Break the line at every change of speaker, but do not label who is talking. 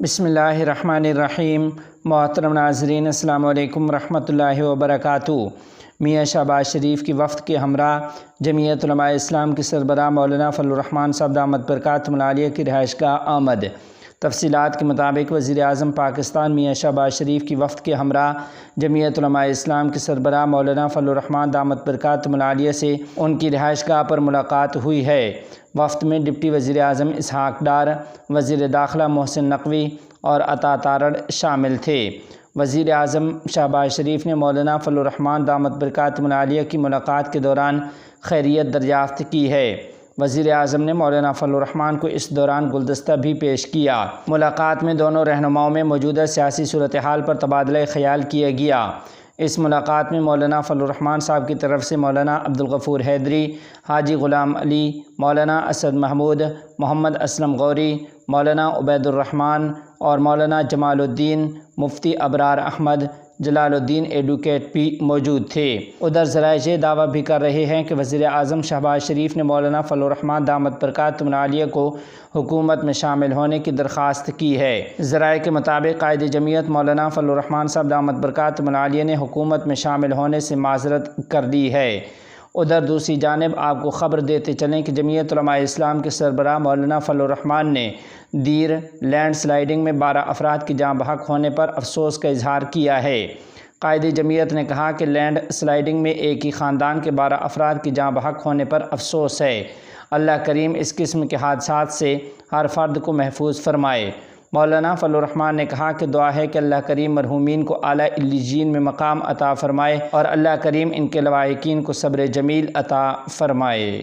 بسم اللہ الرحمن الرحیم۔ محترم ناظرین، السلام علیکم ورحمۃ اللہ وبرکاتہ۔ میاں شہباز شریف کی وفد کے ہمراہ جمعیت علماء اسلام کے سربراہ مولانا فضل الرحمان صاحب دامت برکاتہم العالیہ کی رہائش گاہ آمد۔ تفصیلات کے مطابق وزیر اعظم پاکستان میاں شہباز شریف کی وفد کے ہمراہ جمعیت علماء اسلام کے سربراہ مولانا فضل الرحمان دامت برکاتہم العالیہ سے ان کی رہائش گاہ پر ملاقات ہوئی ہے۔ وفد میں ڈپٹی وزیر اعظم اسحاق ڈار، وزیر داخلہ محسن نقوی اور عطا تارڑ شامل تھے۔ وزیر اعظم شہباز شریف نے مولانا فضل الرحمان دامت برکاتہم العالیہ کی ملاقات کے دوران خیریت دریافت کی ہے۔ وزیر اعظم نے مولانا فضل الرحمان کو اس دوران گلدستہ بھی پیش کیا۔ ملاقات میں دونوں رہنماؤں میں موجودہ سیاسی صورتحال پر تبادلہ خیال کیا گیا۔ اس ملاقات میں مولانا فضل الرحمان صاحب کی طرف سے مولانا عبدالغفور حیدری، حاجی غلام علی، مولانا اسد محمود، محمد اسلم غوری، مولانا عبید الرحمان اور مولانا جمال الدین، مفتی ابرار احمد، جلال الدین ایڈوکیٹ بھی موجود تھے۔ ادھر ذرائع یہ دعویٰ بھی کر رہے ہیں کہ وزیر اعظم شہباز شریف نے مولانا فضل الرحمان دامت برکاتہم العالیہ کو حکومت میں شامل ہونے کی درخواست کی ہے۔ ذرائع کے مطابق قائد جمعیت مولانا فضل الرحمان صاحب دامت برکاتہم العالیہ نے حکومت میں شامل ہونے سے معذرت کر دی ہے۔ ادھر دوسری جانب آپ کو خبر دیتے چلیں کہ جمعیت علماء اسلام کے سربراہ مولانا فضل الرحمان نے دیر لینڈ سلائیڈنگ میں 12 افراد کی جاں بحق ہونے پر افسوس کا اظہار کیا ہے۔ قائد جمعیت نے کہا کہ لینڈ سلائیڈنگ میں ایک ہی خاندان کے 12 افراد کی جاں بحق ہونے پر افسوس ہے۔ اللہ کریم اس قسم کے حادثات سے ہر فرد کو محفوظ فرمائے۔ مولانا فضل الرحمان نے کہا کہ دعا ہے کہ اللہ کریم مرحومین کو اعلیٰ علیین میں مقام عطا فرمائے اور اللہ کریم ان کے لواحقین کو صبر جمیل عطا فرمائے۔